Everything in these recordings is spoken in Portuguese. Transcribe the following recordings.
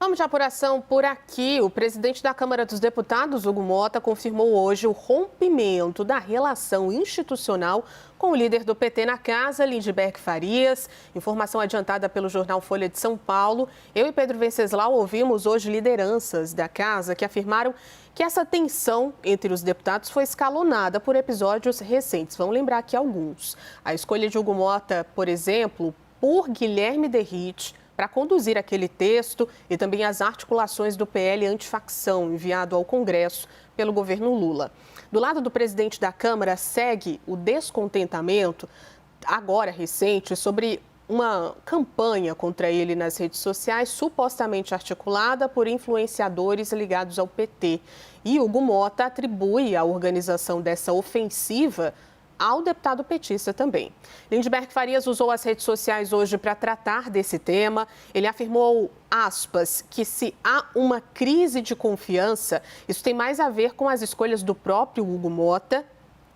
Vamos de apuração por aqui. O presidente da Câmara dos Deputados, Hugo Motta, confirmou hoje o rompimento da relação institucional com o líder do PT na casa, Lindbergh Farias. Informação adiantada pelo jornal Folha de São Paulo. Eu e Pedro Venceslau ouvimos hoje lideranças da casa que afirmaram que essa tensão entre os deputados foi escalonada por episódios recentes. Vamos lembrar aqui alguns. A escolha de Hugo Motta, por exemplo, por Guilherme Derrite, para conduzir aquele texto e também as articulações do PL antifacção enviado ao Congresso pelo governo Lula. Do lado do presidente da Câmara, segue o descontentamento, agora recente, sobre uma campanha contra ele nas redes sociais, supostamente articulada por influenciadores ligados ao PT. E Hugo Motta atribui a organização dessa ofensiva ao deputado petista também. Lindbergh Farias usou as redes sociais hoje para tratar desse tema. Ele afirmou, aspas, que se há uma crise de confiança, isso tem mais a ver com as escolhas do próprio Hugo Motta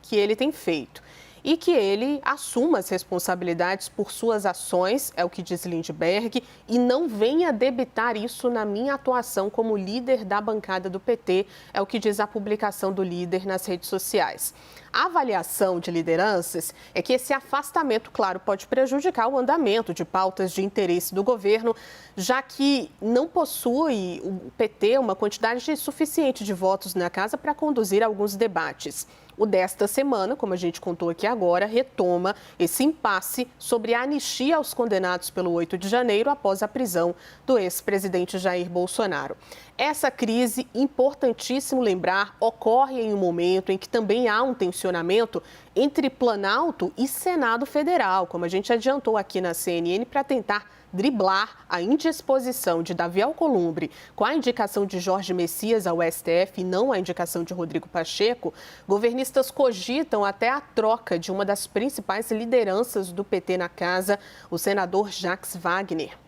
que ele tem feito. E que ele assuma as responsabilidades por suas ações, é o que diz Lindbergh, e não venha debitar isso na minha atuação como líder da bancada do PT, é o que diz a publicação do líder nas redes sociais. A avaliação de lideranças é que esse afastamento, claro, pode prejudicar o andamento de pautas de interesse do governo, já que não possui o PT uma quantidade suficiente de votos na casa para conduzir alguns debates. O desta semana, como a gente contou aqui agora, retoma esse impasse sobre a anistia aos condenados pelo 8 de janeiro após a prisão do ex-presidente Jair Bolsonaro. Essa crise, importantíssimo lembrar, ocorre em um momento em que também há um tensionamento entre Planalto e Senado Federal, como a gente adiantou aqui na CNN, para tentar driblar a indisposição de Davi Alcolumbre com a indicação de Jorge Messias ao STF e não a indicação de Rodrigo Pacheco. Governistas cogitam até a troca de uma das principais lideranças do PT na casa, o senador Jacques Wagner.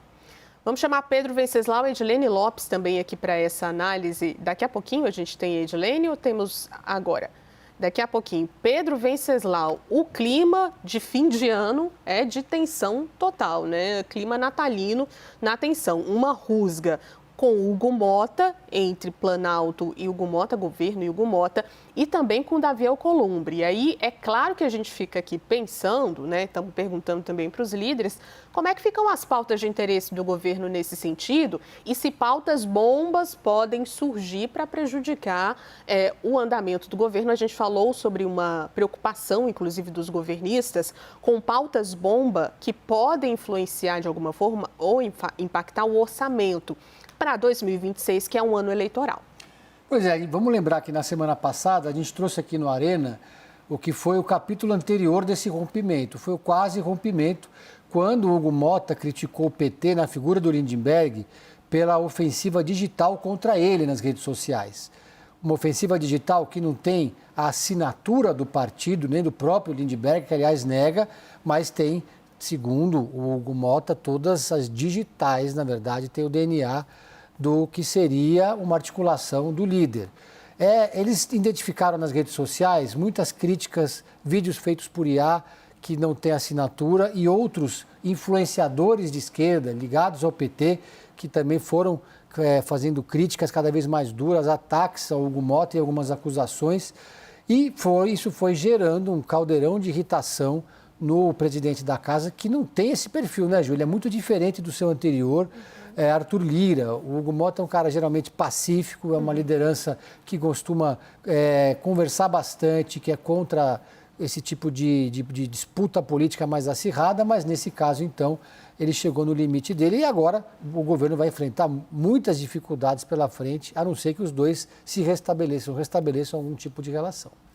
Vamos chamar Pedro Venceslau e Edilene Lopes também aqui para essa análise. Daqui a pouquinho a gente tem a Edilene ou temos agora? Daqui a pouquinho, Pedro Venceslau, o clima de fim de ano é de tensão total, né? Clima natalino na tensão, uma rusga com Hugo Motta, entre Planalto e Hugo Motta, governo e Hugo Motta, e também com Davi Alcolumbre. E aí, é claro que a gente fica aqui pensando, né? Estamos perguntando também para os líderes, como é que ficam as pautas de interesse do governo nesse sentido e se pautas bombas podem surgir para prejudicar o andamento do governo. A gente falou sobre uma preocupação, inclusive, dos governistas com pautas bomba que podem influenciar de alguma forma ou impactar o orçamento para 2026, que é um ano eleitoral. Pois é, e vamos lembrar que na semana passada a gente trouxe aqui no Arena o que foi o capítulo anterior desse rompimento, foi o quase rompimento, quando o Hugo Motta criticou o PT na figura do Lindbergh pela ofensiva digital contra ele nas redes sociais. Uma ofensiva digital que não tem a assinatura do partido, nem do próprio Lindbergh, que aliás nega, mas tem, segundo o Hugo Motta, todas as digitais, na verdade, tem o DNA do que seria uma articulação do líder. Eles identificaram nas redes sociais muitas críticas, vídeos feitos por IA que não tem assinatura e outros influenciadores de esquerda ligados ao PT que também foram fazendo críticas cada vez mais duras, ataques ao Hugo Motta e algumas acusações. E isso foi gerando um caldeirão de irritação no presidente da casa, que não tem esse perfil, né, Júlia? É muito diferente do seu anterior, Arthur Lira. O Hugo Motta é um cara geralmente pacífico, é uma liderança que costuma conversar bastante, que é contra esse tipo de disputa política mais acirrada, mas nesse caso, então, ele chegou no limite dele e agora o governo vai enfrentar muitas dificuldades pela frente, a não ser que os dois se restabeleçam algum tipo de relação.